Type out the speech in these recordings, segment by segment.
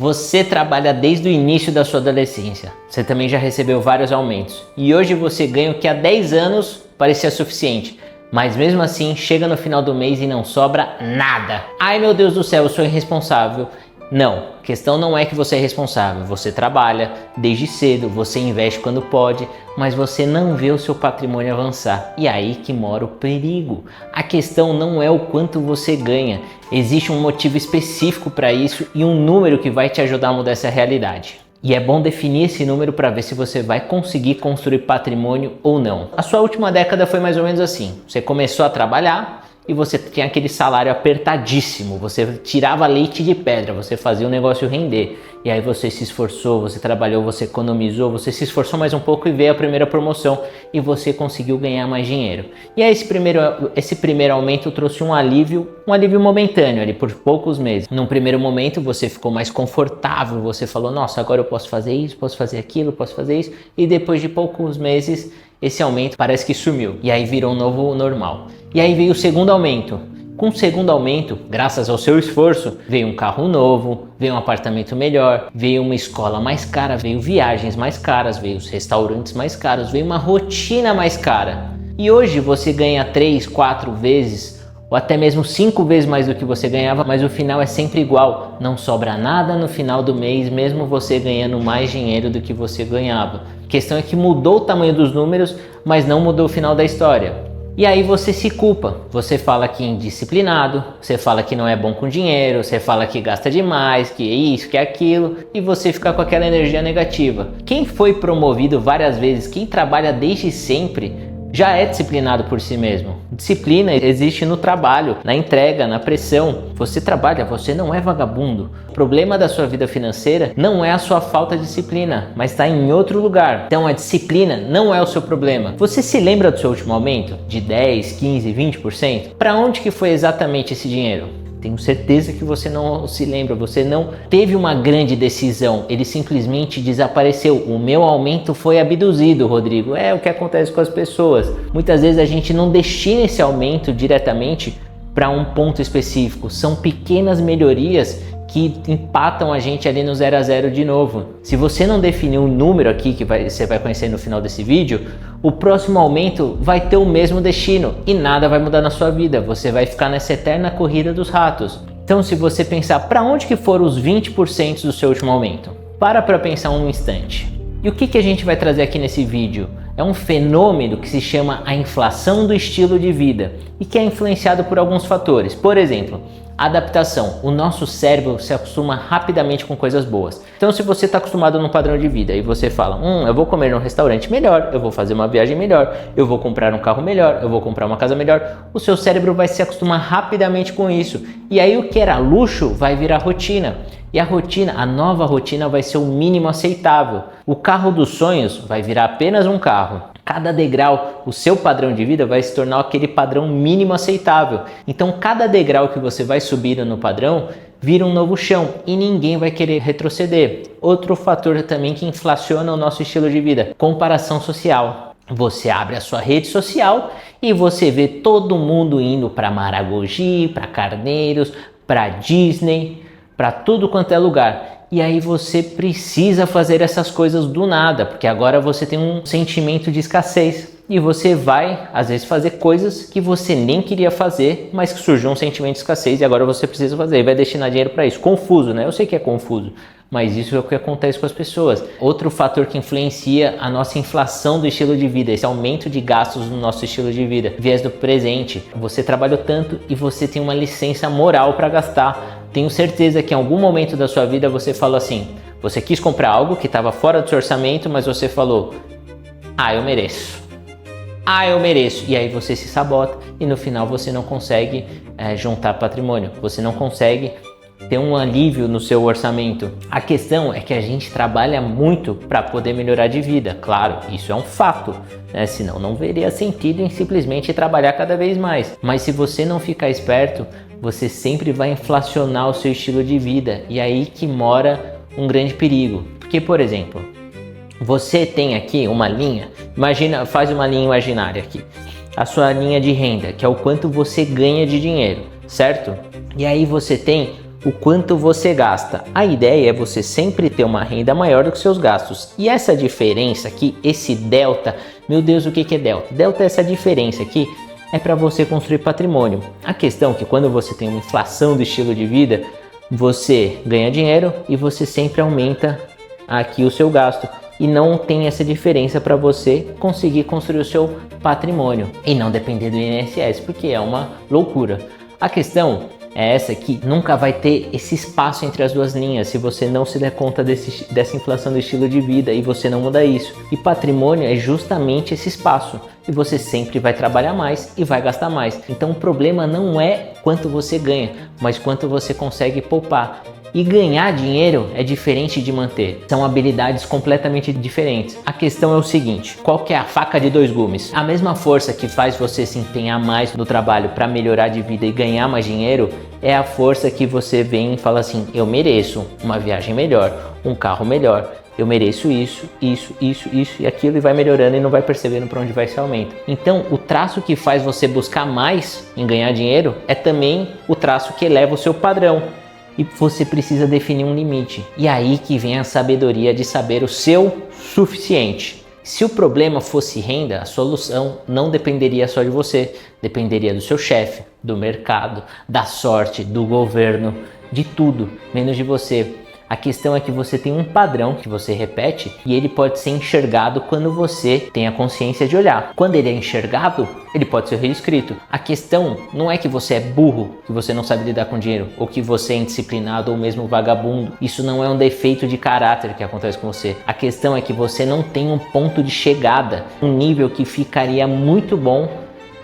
Você trabalha desde o início da sua adolescência. Você também já recebeu vários aumentos. E hoje você ganha o que há 10 anos parecia suficiente. Mas mesmo assim, chega no final do mês e não sobra nada. Ai meu Deus do céu, eu sou irresponsável. Não, a questão não é que você é responsável. Você trabalha desde cedo, você investe quando pode, mas você não vê o seu patrimônio avançar. E aí que mora o perigo. A questão não é o quanto você ganha. Existe um motivo específico para isso e um número que vai te ajudar a mudar essa realidade. E é bom definir esse número para ver se você vai conseguir construir patrimônio ou não. A sua última década foi mais ou menos assim. Você começou a trabalhar e você tinha aquele salário apertadíssimo. Você tirava leite de pedra, você fazia o negócio render. E aí você se esforçou, você trabalhou, você economizou, você se esforçou mais um pouco e veio a primeira promoção e você conseguiu ganhar mais dinheiro. E aí esse primeiro aumento trouxe um alívio momentâneo ali por poucos meses. Num primeiro momento você ficou mais confortável, você falou, nossa, agora eu posso fazer isso, posso fazer aquilo, posso fazer isso. E depois de poucos meses esse aumento parece que sumiu e aí virou um novo normal. E aí veio o segundo aumento. Com o segundo aumento, graças ao seu esforço, veio um carro novo, veio um apartamento melhor, veio uma escola mais cara, veio viagens mais caras, veio os restaurantes mais caros, veio uma rotina mais cara. E hoje você ganha 3, 4 vezes ou até mesmo 5 vezes mais do que você ganhava, mas o final é sempre igual. Não sobra nada no final do mês, mesmo você ganhando mais dinheiro do que você ganhava. A questão é que mudou o tamanho dos números, mas não mudou o final da história. E aí você se culpa, você fala que é indisciplinado, você fala que não é bom com dinheiro, você fala que gasta demais, que é isso, que é aquilo, e você fica com aquela energia negativa. Quem foi promovido várias vezes, quem trabalha desde sempre, já é disciplinado por si mesmo. Disciplina existe no trabalho, na entrega, na pressão. Você trabalha, você não é vagabundo. O problema da sua vida financeira não é a sua falta de disciplina, mas está em outro lugar. Então a disciplina não é o seu problema. Você se lembra do seu último aumento? De 10, 15, 20%? Para onde que foi exatamente esse dinheiro? Tenho certeza que você não se lembra, você não teve uma grande decisão, ele simplesmente desapareceu. O meu aumento foi abduzido, Rodrigo. É o que acontece com as pessoas. Muitas vezes a gente não destina esse aumento diretamente para um ponto específico. São pequenas melhorias que empatam a gente ali no 0 a 0 de novo. Se você não definir um número aqui que você vai conhecer no final desse vídeo, o próximo aumento vai ter o mesmo destino e nada vai mudar na sua vida. Você vai ficar nessa eterna corrida dos ratos. Então, se você pensar para onde que foram os 20% do seu último aumento, para pensar um instante. E o que a gente vai trazer aqui nesse vídeo? É um fenômeno que se chama a inflação do estilo de vida e que é influenciado por alguns fatores. Por exemplo, adaptação. O nosso cérebro se acostuma rapidamente com coisas boas. Então, se você está acostumado num padrão de vida e você fala, eu vou comer num restaurante melhor, eu vou fazer uma viagem melhor, eu vou comprar um carro melhor, eu vou comprar uma casa melhor, o seu cérebro vai se acostumar rapidamente com isso. E aí o que era luxo vai virar rotina. E a nova rotina vai ser o mínimo aceitável. O carro dos sonhos vai virar apenas um carro. Cada degrau, o seu padrão de vida vai se tornar aquele padrão mínimo aceitável. Então, cada degrau que você vai subindo no padrão vira um novo chão e ninguém vai querer retroceder. Outro fator também que inflaciona o nosso estilo de vida, comparação social. Você abre a sua rede social e você vê todo mundo indo para Maragogi, para Carneiros, para Disney, para tudo quanto é lugar. E aí você precisa fazer essas coisas do nada, porque agora você tem um sentimento de escassez. E você vai, às vezes, fazer coisas que você nem queria fazer, mas que surgiu um sentimento de escassez e agora você precisa fazer. E vai destinar dinheiro para isso. Confuso, né? Eu sei que é confuso, mas isso é o que acontece com as pessoas. Outro fator que influencia a nossa inflação do estilo de vida, esse aumento de gastos no nosso estilo de vida, viés do presente. Você trabalhou tanto e você tem uma licença moral para gastar. Tenho certeza que em algum momento da sua vida você falou assim, você quis comprar algo que estava fora do seu orçamento, mas você falou, eu mereço. Eu mereço. E aí você se sabota e no final você não consegue juntar patrimônio, você não consegue ter um alívio no seu orçamento. A questão é que a gente trabalha muito para poder melhorar de vida, claro, isso é um fato, né? Senão não veria sentido em simplesmente trabalhar cada vez mais. Mas se você não ficar esperto, você sempre vai inflacionar o seu estilo de vida e aí que mora um grande perigo. Porque, por exemplo, você tem aqui uma linha, imagina, faz uma linha imaginária aqui, a sua linha de renda, que é o quanto você ganha de dinheiro, certo? E aí você tem o quanto você gasta. A ideia é você sempre ter uma renda maior do que seus gastos. E essa diferença aqui, esse delta, meu Deus, o que é delta? Delta é essa diferença aqui, é para você construir patrimônio. A questão é que quando você tem uma inflação do estilo de vida, você ganha dinheiro e você sempre aumenta aqui o seu gasto. E não tem essa diferença para você conseguir construir o seu patrimônio e não depender do INSS, porque é uma loucura. A questão é essa que nunca vai ter esse espaço entre as duas linhas se você não se der conta dessa inflação do estilo de vida e você não muda isso. E patrimônio é justamente esse espaço e você sempre vai trabalhar mais e vai gastar mais. Então o problema não é quanto você ganha, mas quanto você consegue poupar. E ganhar dinheiro é diferente de manter, são habilidades completamente diferentes. A questão é o seguinte, qual que é a faca de dois gumes? A mesma força que faz você se empenhar mais no trabalho para melhorar de vida e ganhar mais dinheiro é a força que você vem e fala assim, eu mereço uma viagem melhor, um carro melhor, eu mereço isso e aquilo, e vai melhorando e não vai percebendo para onde vai esse aumento. Então o traço que faz você buscar mais em ganhar dinheiro é também o traço que eleva o seu padrão. E você precisa definir um limite. E aí que vem a sabedoria de saber o seu suficiente. Se o problema fosse renda, a solução não dependeria só de você, dependeria do seu chefe, do mercado, da sorte, do governo, de tudo, menos de você. A questão é que você tem um padrão que você repete e ele pode ser enxergado quando você tem a consciência de olhar. Quando ele é enxergado, ele pode ser reescrito. A questão não é que você é burro, que você não sabe lidar com dinheiro, ou que você é indisciplinado ou mesmo vagabundo. Isso não é um defeito de caráter que acontece com você. A questão é que você não tem um ponto de chegada, um nível que ficaria muito bom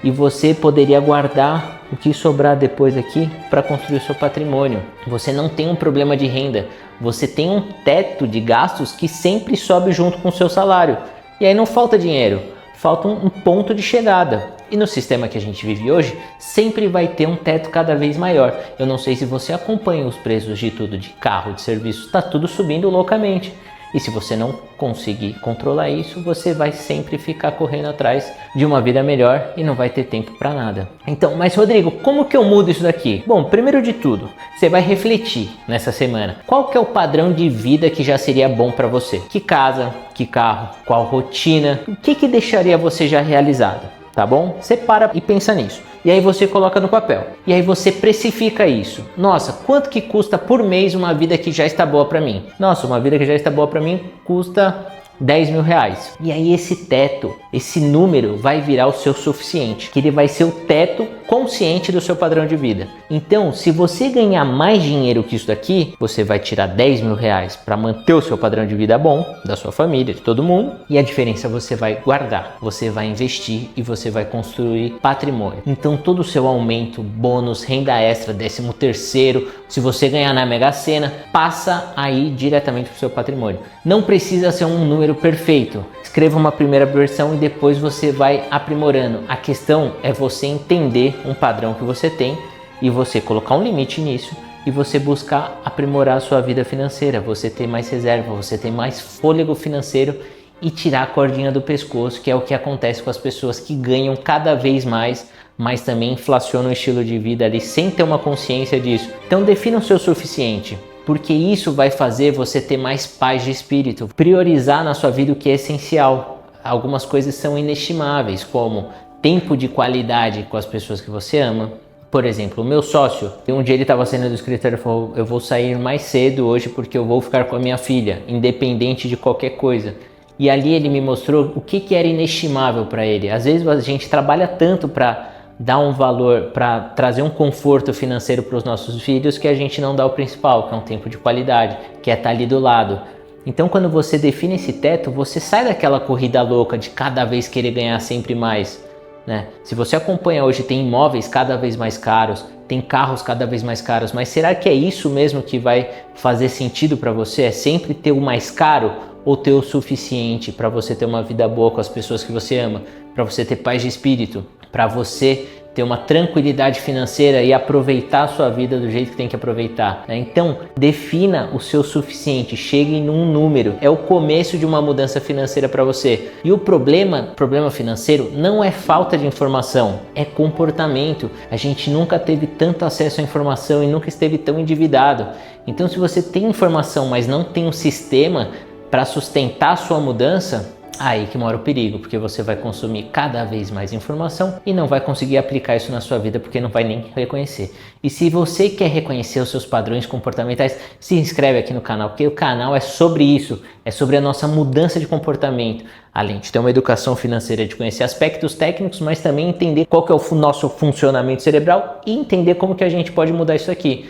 e você poderia guardar o que sobrar depois aqui para construir o seu patrimônio. Você não tem um problema de renda, você tem um teto de gastos que sempre sobe junto com o seu salário. E aí não falta dinheiro, falta um ponto de chegada. E no sistema que a gente vive hoje, sempre vai ter um teto cada vez maior. Eu não sei se você acompanha os preços de tudo, de carro, de serviço, está tudo subindo loucamente. E se você não conseguir controlar isso, você vai sempre ficar correndo atrás de uma vida melhor e não vai ter tempo para nada. Então, mas Rodrigo, como que eu mudo isso daqui? Bom, primeiro de tudo, você vai refletir nessa semana. Qual que é o padrão de vida que já seria bom para você? Que casa, que carro, qual rotina? O que deixaria você já realizado? Tá bom? Você para e pensa nisso. E aí você coloca no papel. E aí você precifica isso. Nossa, quanto que custa por mês uma vida que já está boa para mim? Nossa, uma vida que já está boa para mim custa 10 mil reais. E aí esse teto, esse número vai virar o seu suficiente, que ele vai ser o teto consciente do seu padrão de vida. Então, se você ganhar mais dinheiro que isso daqui, você vai tirar 10 mil reais para manter o seu padrão de vida bom, da sua família, de todo mundo, e a diferença você vai guardar, você vai investir e você vai construir patrimônio. Então, todo o seu aumento, bônus, renda extra, 13º, se você ganhar na Mega Sena, passa aí diretamente para o seu patrimônio. Não precisa ser um número perfeito. Escreva uma primeira versão e depois você vai aprimorando. A questão é você entender um padrão que você tem e você colocar um limite nisso e você buscar aprimorar a sua vida financeira, você ter mais reserva, você ter mais fôlego financeiro e tirar a cordinha do pescoço, que é o que acontece com as pessoas que ganham cada vez mais, mas também inflacionam o estilo de vida ali sem ter uma consciência disso. Então defina o seu suficiente, porque isso vai fazer você ter mais paz de espírito, priorizar na sua vida o que é essencial. Algumas coisas são inestimáveis, como tempo de qualidade com as pessoas que você ama. Por exemplo, o meu sócio, um dia ele estava saindo do escritório e falou, eu vou sair mais cedo hoje porque eu vou ficar com a minha filha, independente de qualquer coisa. E ali ele me mostrou o que era inestimável para ele. Às vezes a gente trabalha tanto para dar um valor, para trazer um conforto financeiro para os nossos filhos, que a gente não dá o principal, que é um tempo de qualidade, que é estar ali do lado. Então quando você define esse teto, você sai daquela corrida louca de cada vez querer ganhar sempre mais, né? Se você acompanha hoje, tem imóveis cada vez mais caros, tem carros cada vez mais caros, mas será que é isso mesmo que vai fazer sentido para você? É sempre ter o mais caro ou ter o suficiente para você ter uma vida boa com as pessoas que você ama, para você ter paz de espírito, para você ter uma tranquilidade financeira e aproveitar a sua vida do jeito que tem que aproveitar, né? Então, defina o seu suficiente, chegue num número. É o começo de uma mudança financeira para você. E o problema financeiro não é falta de informação, é comportamento. A gente nunca teve tanto acesso à informação e nunca esteve tão endividado. Então, se você tem informação, mas não tem um sistema para sustentar a sua mudança, aí que mora o perigo, porque você vai consumir cada vez mais informação e não vai conseguir aplicar isso na sua vida porque não vai nem reconhecer. E se você quer reconhecer os seus padrões comportamentais, se inscreve aqui no canal, porque o canal é sobre isso, é sobre a nossa mudança de comportamento. Além de ter uma educação financeira, de conhecer aspectos técnicos, mas também entender qual que é o nosso funcionamento cerebral e entender como que a gente pode mudar isso aqui.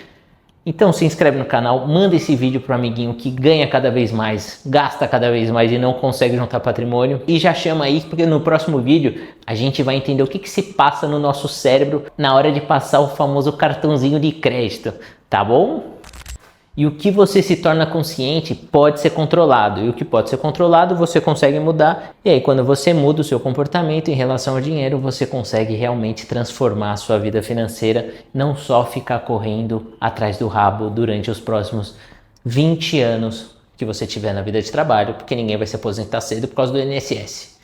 Então se inscreve no canal, manda esse vídeo pro amiguinho que ganha cada vez mais, gasta cada vez mais e não consegue juntar patrimônio. E já chama aí, porque no próximo vídeo a gente vai entender o que se passa no nosso cérebro na hora de passar o famoso cartãozinho de crédito, tá bom? E o que você se torna consciente pode ser controlado. E o que pode ser controlado você consegue mudar. E aí quando você muda o seu comportamento em relação ao dinheiro, você consegue realmente transformar a sua vida financeira. Não só ficar correndo atrás do rabo durante os próximos 20 anos que você tiver na vida de trabalho. Porque ninguém vai se aposentar cedo por causa do INSS.